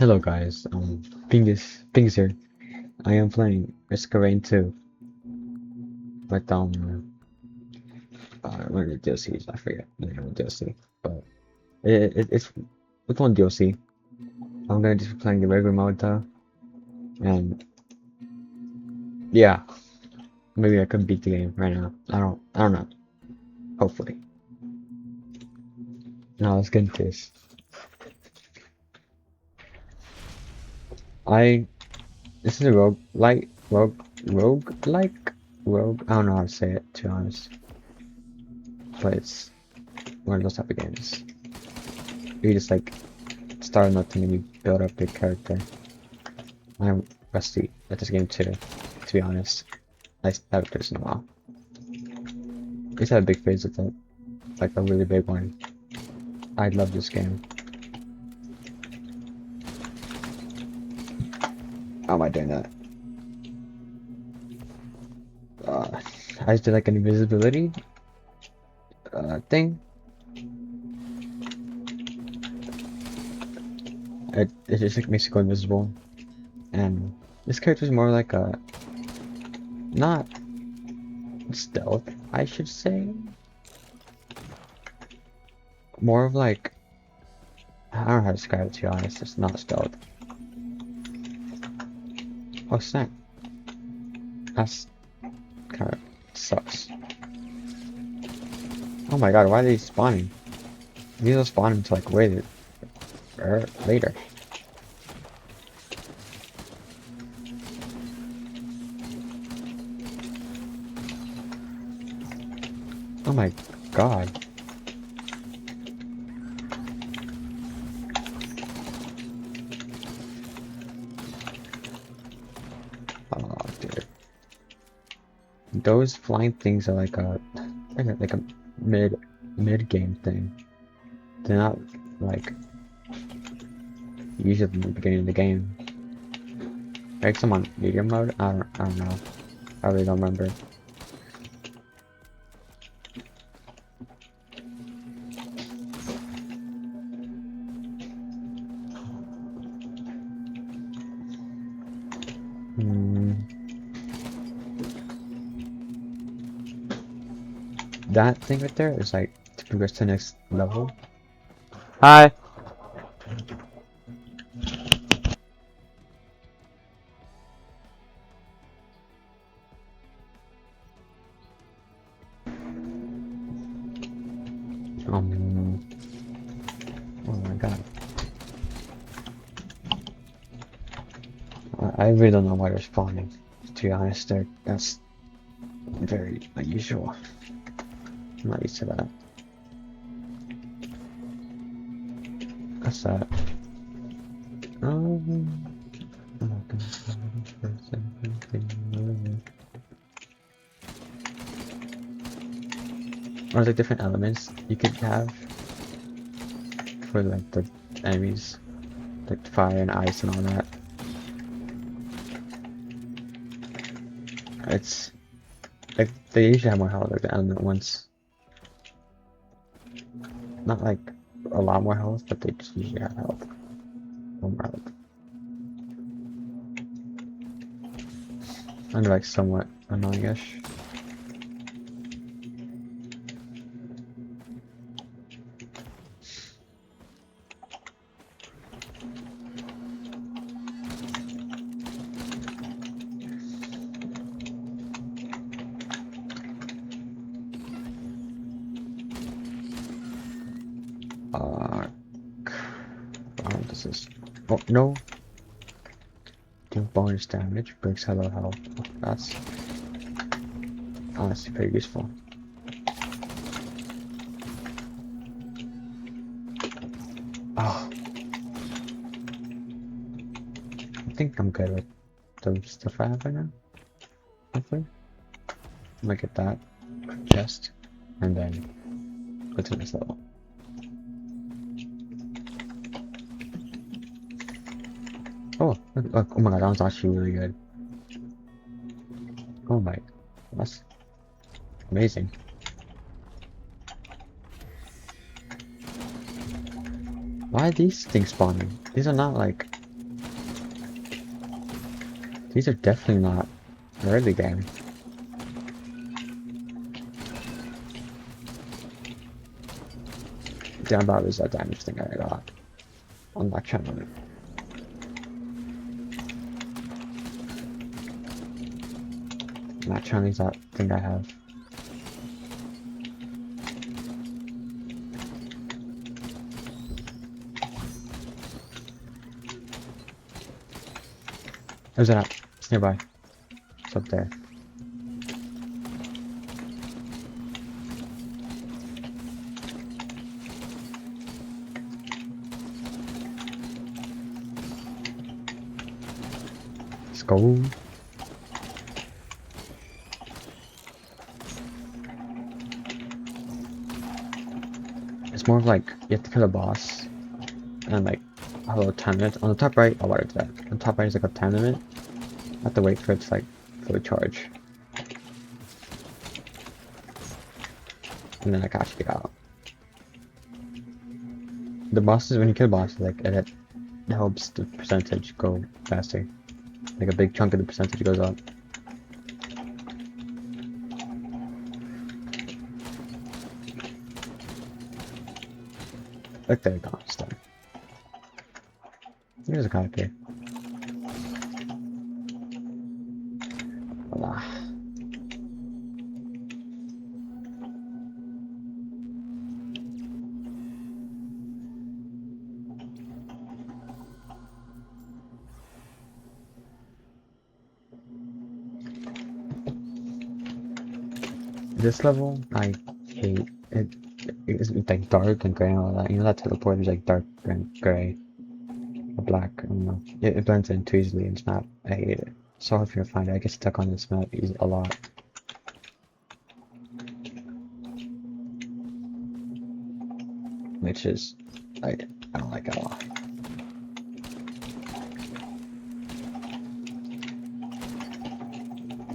Hello guys, pingas here. I am playing Risk of Rain 2 with one of the DLCs. I forget the name of the DLC, but it's with one DLC. I'm gonna just be playing the regular mode though, and yeah, maybe I could beat the game right now. I don't know. Hopefully. Now let's get into this. I this is a rogue. I don't know how to say it, to be honest, but it's one of those type of games. You just like start nothing and you build up your character. I'm rusty at this game too, to be honest. I haven't played this in a while. I used to have a big phase with it, like a really big one. I love this game. How am I doing that? I just did like an invisibility thing. It just like, makes you go invisible. And this character is more like a not stealth, I should say. More of like, I don't know how to describe it, to be honest. It's not stealth. Oh snap! That's kind of sucks. Oh my god, why are they spawning? These will spawn until like way later. Oh my god. Oh dude. Those flying things are like a mid game thing. They're not like usually in the beginning of the game. Like some on medium mode? I don't know. I really don't remember. That thing right there is like to progress to the next level. Hi! Oh my god. I really don't know why they're spawning. To be honest, that's very unusual. I'm not used to that. What's that? Or like different elements you could have for like the enemies, like fire and ice and all that. It's like they usually have more health, like the element ones. Not like a lot more health, but they just usually have health. More health. And like somewhat annoying-ish. This is. Oh no! Deal bonus damage, breaks hello health. That's honestly pretty useful. Oh. I think I'm good with the stuff I have right now. Hopefully. I'm gonna get that chest and then go to the next level. Oh, look, oh my god, that was actually really good. Oh my, that's amazing. Why are these things spawning? These are not like These are definitely not early game. Damn, about is that damage thing I got on that channel. That channel is that thing I have. Where's it at? It's nearby. It's up there. Let's go. It's more of like you have to kill a boss and like a little time limit. On the top right, I'll water to that. On the top right is like a time limit. I have to wait for it to like fully charge. And then I can actually get out. The bosses, when you kill bosses, like it helps the percentage go faster. Like a big chunk of the percentage goes up. Like there you go, it's done. Here's a copy. Voila. This level, I hate it. It's like dark and gray and all that. You know that teleport is like dark and gray or black. I don't know. It blends in too easily in this map. I hate it. So hard for you to find it. I get stuck on this map a lot. Which is, I don't like it a lot.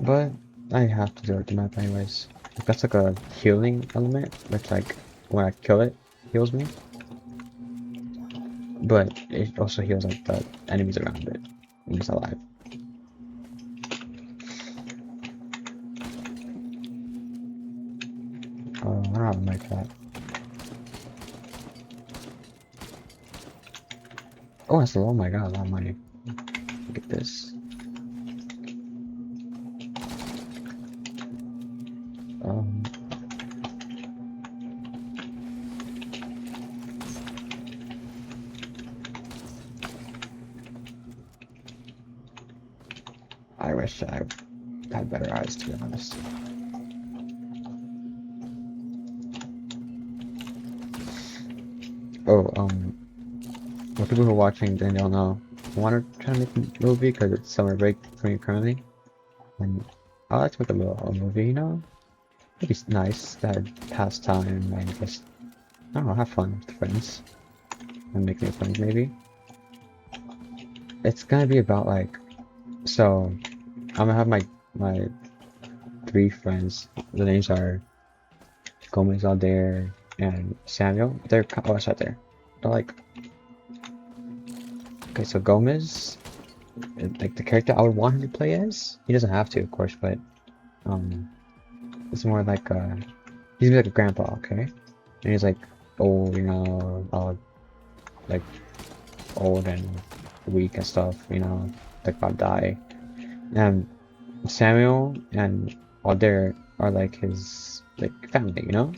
But I have to do it the map anyways. That's like a healing element, which like when I kill it, heals me. But it also heals like the enemies around it when it's alive. Oh, I don't have a mic for that. Oh, that's oh my god, a lot of money. Look at this. I wish I had better eyes, to be honest. Oh, for people who are watching, then they'll know. I want to try to make a movie because it's summer break for me currently, and I like to make a movie. You know, it'd be nice to have pass time and just I don't know, have fun with friends and make new friends. Maybe it's gonna be about like so. I'm gonna have my 3 friends. The names are Gomez, Aldair, and Samuel. They're oh, it's right there. They're like okay. So Gomez, like the character I would want him to play as. He doesn't have to, of course, but it's more like he's like a grandpa, okay? And he's like old, you know, like old and weak and stuff, you know, like about to die. And Samuel and Aldair are like his like family, you know.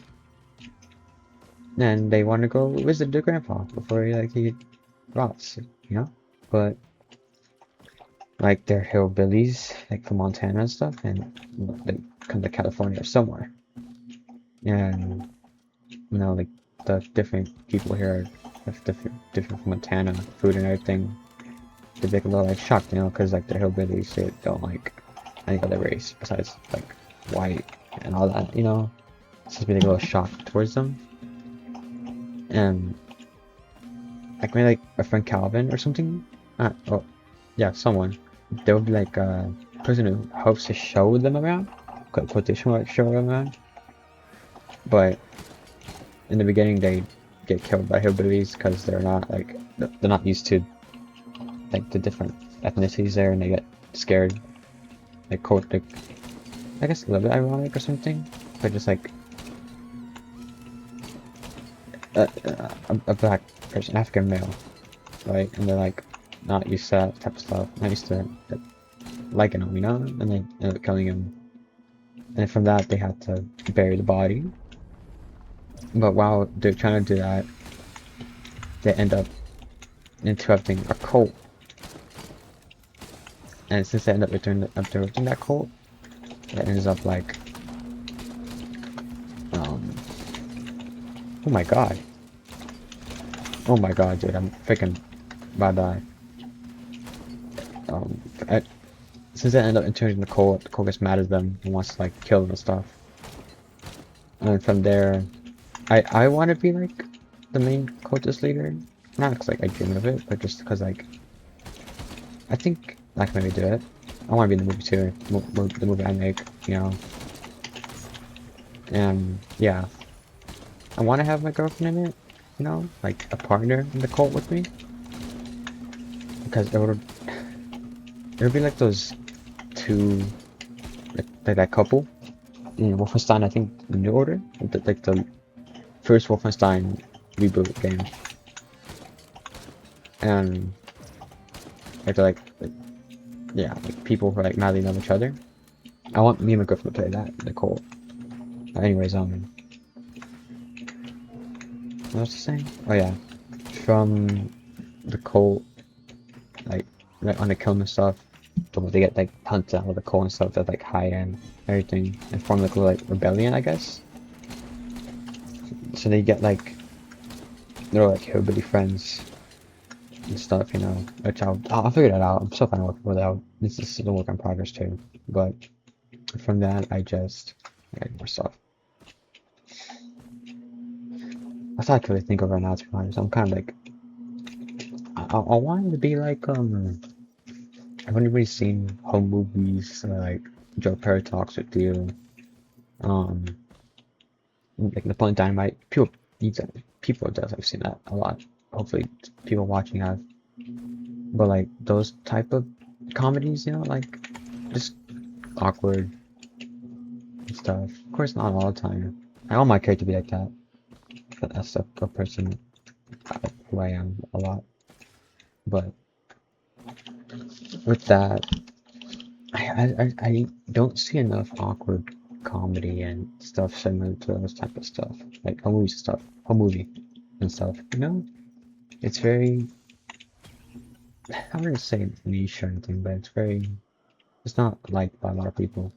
And they want to go visit their grandpa before he rots, you know. But like they're hillbillies, like from Montana and stuff, and they come to California or somewhere. And you know, like the different people here are different from Montana, food and everything. They get a little like shocked, you know, because like the hillbillies, they don't like any other race besides like white and all that, you know. It's just being like, a little shocked towards them. And like maybe like a friend Calvin or something. Oh, yeah, someone. There would be like a person who hopes to show them around, quotation mark, show them around. But in the beginning, they get killed by hillbillies because they're not like they're not used to like the different ethnicities there, and they get scared, like cold, like I guess a little bit ironic or something, but just like a black person, African male, right? And they're like not used to that type of stuff, not used to liking him, you know, and they end up killing him. And from that, they had to bury the body. But while they're trying to do that, they end up interrupting a cult. And since they end up interrupting that cult, it ends up like, oh my god. Oh my god, dude, I'm freaking about to die. Since they end up interrupting the cult gets mad at them and wants to like kill them and stuff. And from there, I want to be like the main cultist leader. Not because like I dream of it, but just because like I think I can maybe do it. I want to be in the movie too, the movie I make, you know. And yeah, I want to have my girlfriend in it, you know, like a partner in the cult with me, because it would be like those two, like that couple in Wolfenstein. I think New Order, like the first Wolfenstein reboot game, and like yeah, like people who like madly love each other. I want me and my girlfriend to play that in the cult. Anyways, what was I saying? Oh yeah, from the cult, like on the killing and stuff, they get like hunted out of the cult and stuff that like hide and everything, and form like a little like rebellion, I guess. So they get like they're like hillbilly friends and stuff, you know. Which I'll figure that out. I'm still fine with that. This is a work in progress too. But from that, I get more stuff. That's all I can really think of right now, to be honest. I'm kind of like, I want it to be like, have anybody seen home movies, like Joe Perry Talks with You, like Napoleon Dynamite? People does, I've seen that a lot. Hopefully people watching have. But like those type of comedies, you know, like just awkward and stuff. Of course, not all the time. I want my character to be like that. But that's a person who I am a lot. But with that, I don't see enough awkward comedy and stuff similar to those type of stuff, like a movie and stuff. You know, it's very, I wouldn't say niche or anything, but it's not liked by a lot of people.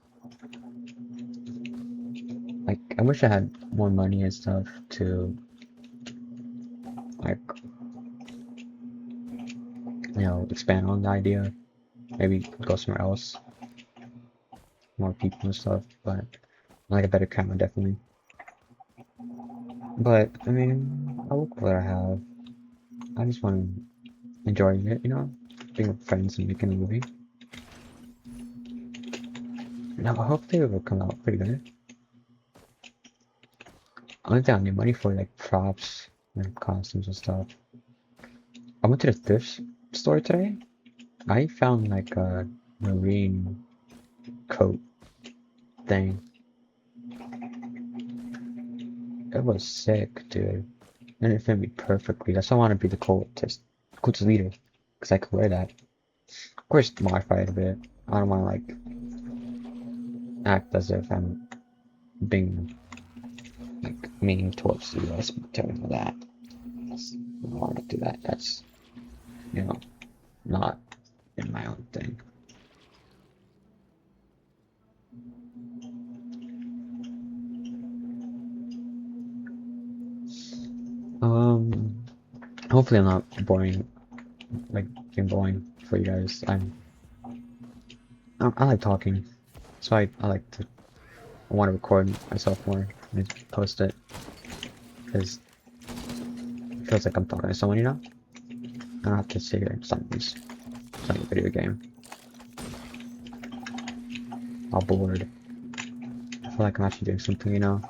Like, I wish I had more money and stuff to, like, you know, expand on the idea. Maybe go somewhere else, more people and stuff. But like a better camera, definitely. But I mean, I look what I have. I just want to enjoy it, you know, being with friends and making a movie. Now, I hope they will come out pretty good. Only thing I need money for like props and costumes and stuff. I went to the thrift store today. I found like a marine coat thing. It was sick, dude. And it fit me perfectly. That's why I want to be the cultist leader, because I could wear that. Of course, modify it a bit. I don't want to like act as if I'm being like mean towards the US military for that. I don't want to do that. That's, you know, not in my own thing. Hopefully I'm not boring, like being boring for you guys. I like talking, so I like to, I want to record myself more and post it, because it feels like I'm talking to someone, you know? I don't have to sit here and something's playing a video game. All bored. I feel like I'm actually doing something, you know?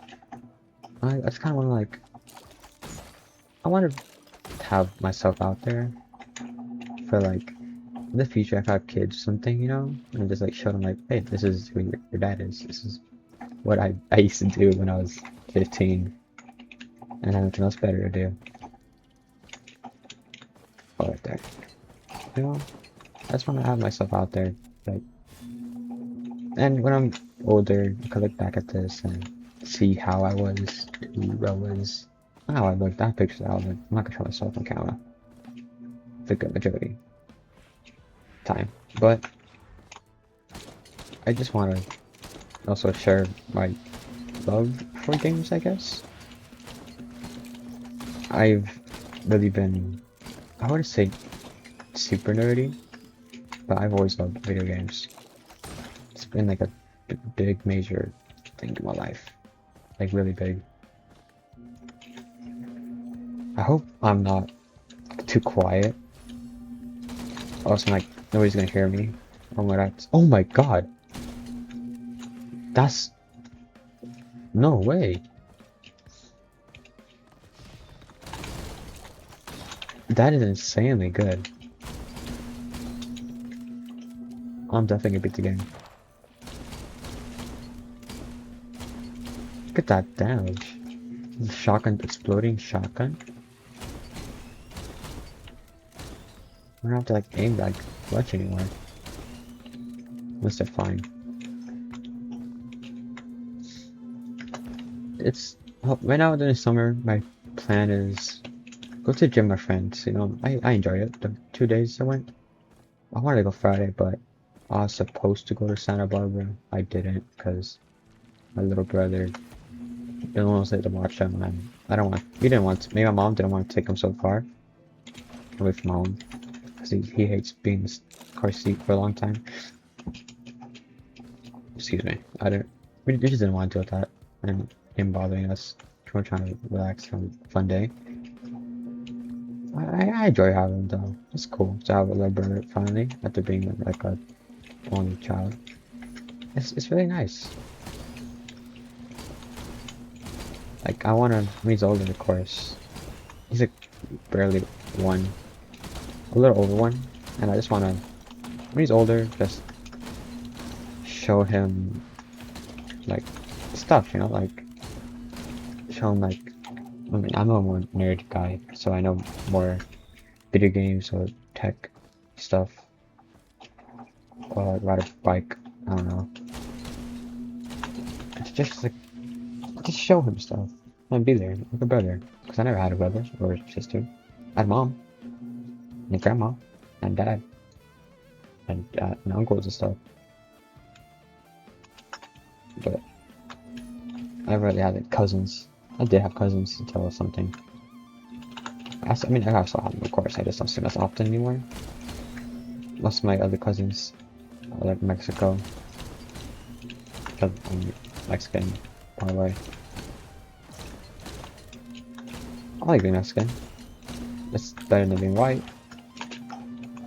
I just kind of want to like, I want to have myself out there for like in the future if I have kids or something, you know, and just like show them like, hey, this is who your dad is. This is what I used to do when I was 15 and had nothing else better to do. Oh, right there. You know, I just want to have myself out there, like, and when I'm older, I could look back at this and see how I was, who I was, not how I looked. I have pictures of how I looked. I'm not gonna show myself on camera for good majority time, but I just want to also share my love for games, I guess. I've really been, I wouldn't say super nerdy, but I've always loved video games. It's been like a big major thing in my life, like really big. I hope I'm not too quiet. Also, like nobody's gonna hear me. Oh my god, that's no way. That is insanely good. I'm definitely gonna beat the game. Look at that damage. The shotgun, exploding shotgun. I don't have to like aim like much anymore. Unless they're fine. It's right now during the summer. My plan is go to the gym with my friends. You know, I enjoy it. The 2 days I went. I wanted to go Friday, but I was supposed to go to Santa Barbara. I didn't because my little brother didn't want to watch him, and I don't want. We didn't want to. Maybe my mom didn't want to take him so far away from home because he hates being in the car seat for a long time. Excuse me. I didn't. We just didn't want to deal with that, and him bothering us. We were trying to relax, have a fun day. I enjoy having them though. It's cool to have a little brother finally after being like a only child. It's really nice. Like I wanna when he's older of course. He's like barely one. A little over one. And I just wanna when he's older just show him like stuff, you know, like show him like I mean I'm a more nerd guy, so I know more video games or tech stuff. Or ride a bike, I don't know. It's just like just show him stuff and be there like a brother. Because I never had a brother or a sister. I had mom and grandma and dad and uncles and stuff. But I never really had like, cousins. I did have cousins until something. I mean, I still have them, of course. I just don't see them as often anymore. Most of my other cousins are like Mexico. I'm Mexican, probably. I like being Mexican. It's better than being white,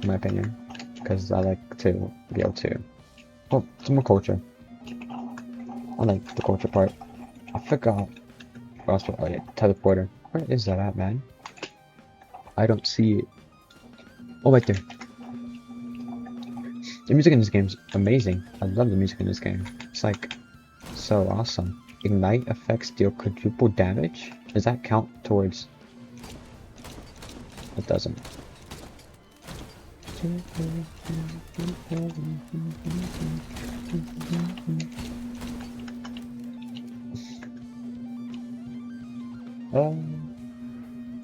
in my opinion. Because I like to be able to. Oh, some more culture. I like the culture part. I forgot. Oh yeah, teleporter. Where is that at, man? I don't see it. Oh, right there. The music in this game is amazing. I love the music in this game. It's like so awesome. Ignite effects deal quadruple damage? Does that count towards? It doesn't.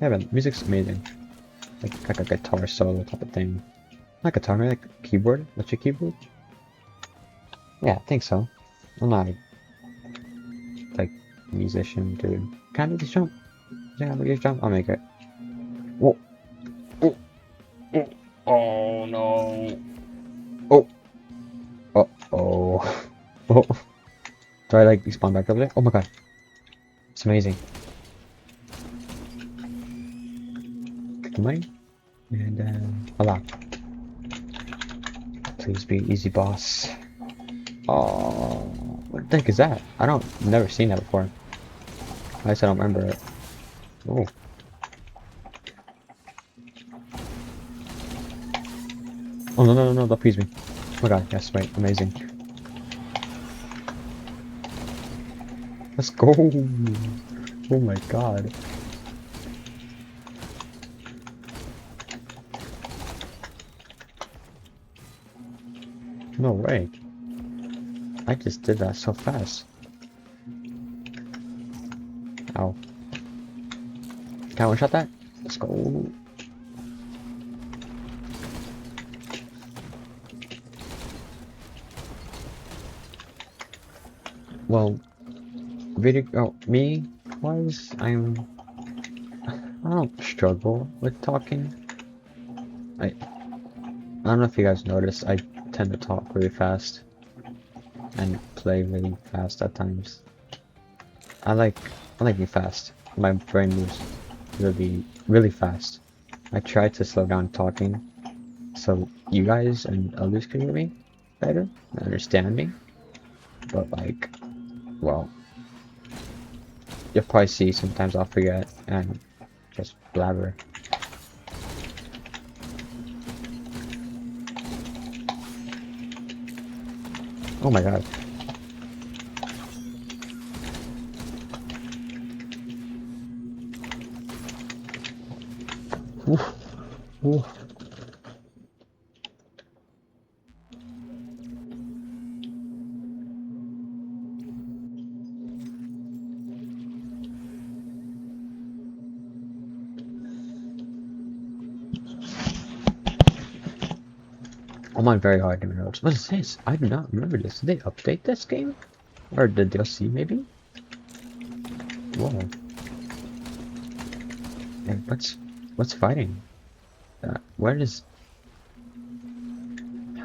Yeah, but music's amazing. Like a guitar solo type of thing. Not guitar, maybe like a keyboard? Electric keyboard? Yeah, I think so. I'm not a like musician, dude. Can I make this jump? Can I make this jump? I'll make it. Whoa. Oh. Oh. Oh no. Oh. Oh. Oh. Oh. Do I like respawn back over there? Oh my god. It's amazing. Click the money. And allow. Please be easy boss. Oh, what the heck is that? Never seen that before. I guess I don't remember it. Oh. Oh no no no no! Don't freeze me! Oh my god! Yes, right. Amazing. Let's go! Oh my god! No way! I just did that so fast. Ow! Can I one-shot that? Let's go! Well, me wise, I don't struggle with talking. I don't know if you guys notice, I tend to talk really fast and play really fast at times. I like being fast. My brain moves really fast. I try to slow down talking so you guys and others can hear me better and understand me. But like, well, you'll probably see sometimes I'll forget and just blabber. Oh my god. Oof. Oof. I'm on very hard notes. What is this? I do not remember this. Did they update this game? Or the DLC maybe? Whoa. Hey, what's fighting? What is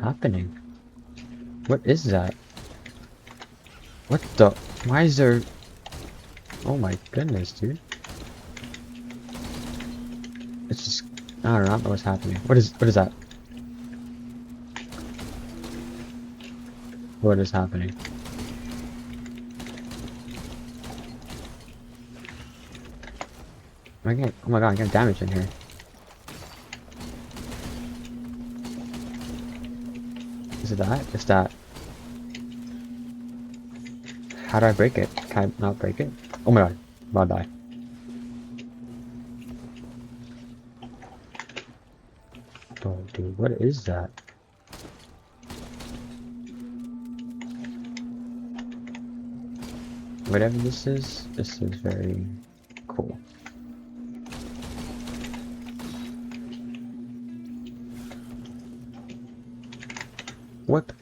happening? What is that? What the? Why is there? Oh my goodness, dude. It's just, I don't know what's happening. What is that? What is happening? Oh my god, I get damage in here. Is it that? It's that. How do I break it? Can I not break it? Oh my god, I'm about to die. Oh dude, what is that? Whatever this is very cool. Whip.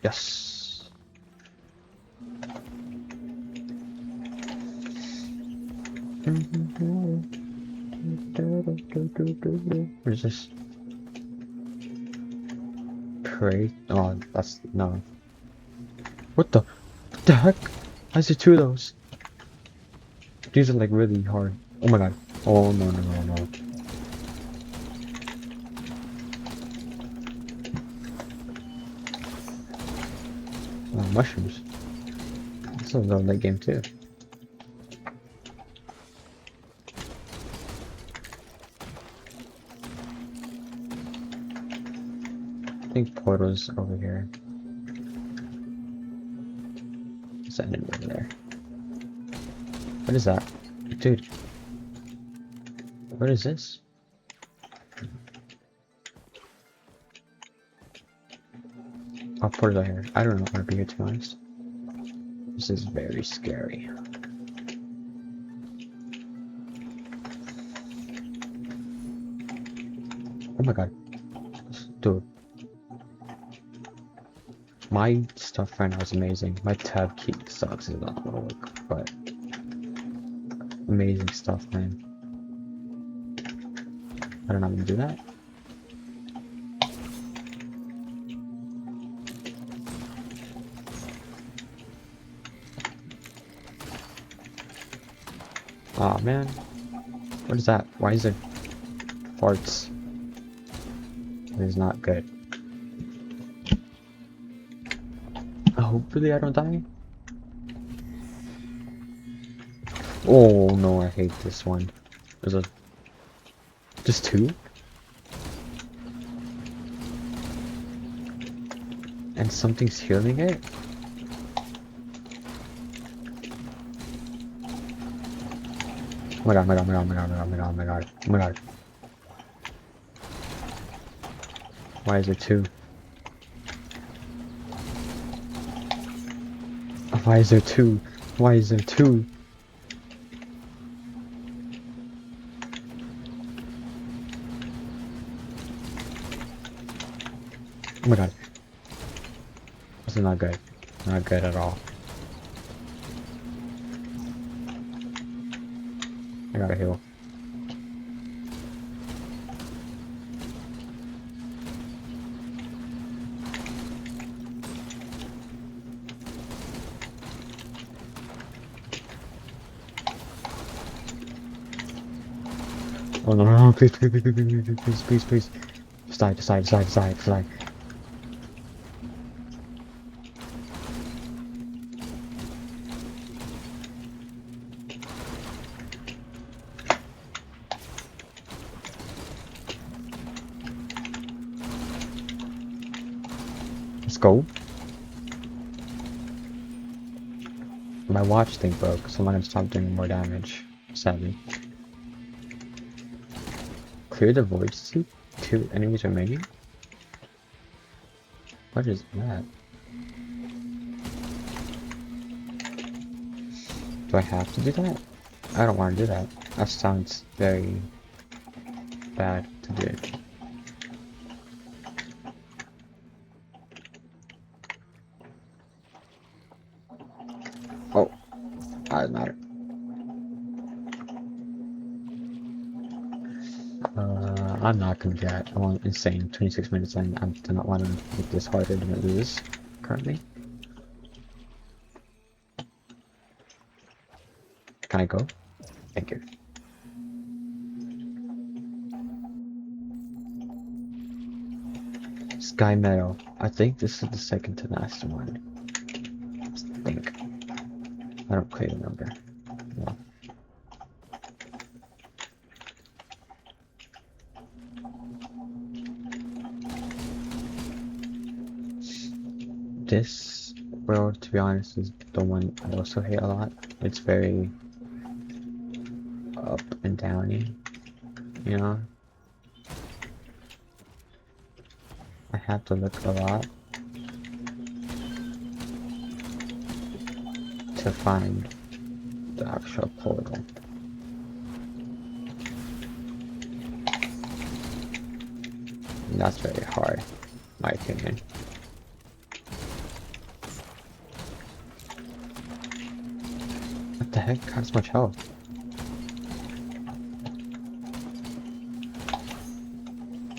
Yes. What is this? Pray. Oh, that's no. What the heck? Why is there two of those? These are like really hard. Oh my god. Oh no no no no. Oh, mushrooms. This is a late game too. I think portal's over here. It's ended over there. What is that? Dude. What is this? Oh, portal's out here. I don't know how to be here, to be honest. This is very scary. Oh my god. Dude. My stuff right now is amazing. My tab key sucks. It's not gonna work, but amazing stuff, man. I don't know how to do that. Aw, oh, man. What is that? Why is it farts? It is not good. Hopefully I don't die. Oh no, I hate this one. There's just two? And something's healing it? Oh my god, oh my god, oh my god, oh my god, oh my god, oh my god. Why is there two? Why is there two? Why is there two? Oh my god. This is not good. Not good at all. I gotta heal. Oh no, no, no, please, please, please, please, please, please, please, please. Just die, just die, just die, just die, just die. Let's go. My watch thing broke, so I'm gonna stop doing more damage. Sadly. Clear the void seat? 2 enemies remaining? What is that? Do I have to do that? I don't want to do that. That sounds very bad to do. Oh, doesn't matter. I'm not gonna do that. I want insane. 26 minutes in. I do not want to make this harder than it is currently. Can I go? Thank you. Sky Meadow. I think this is the second to last one. I think. I don't clear the number. No. This world, to be honest, is the one I also hate a lot. It's very up and downy, you know? I have to look a lot to find the actual portal. And that's very hard, in my opinion. What the heck? How much health?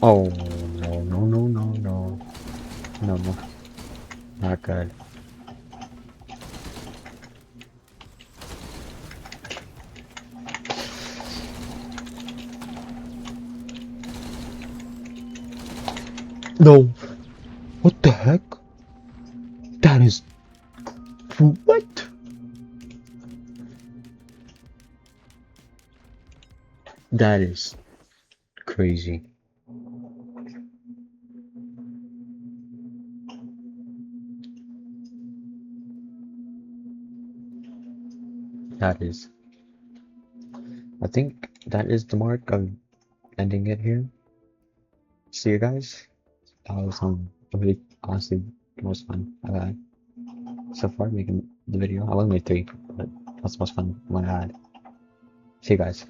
Oh no, no, no, no, no. No, no. Not good. No. What the heck? That is... What? That is crazy. That is... I think that is the mark of ending it here. See you guys. That was really honestly the most fun I've had so far making the video. I only made 3, but that's the most fun one I had. See you guys.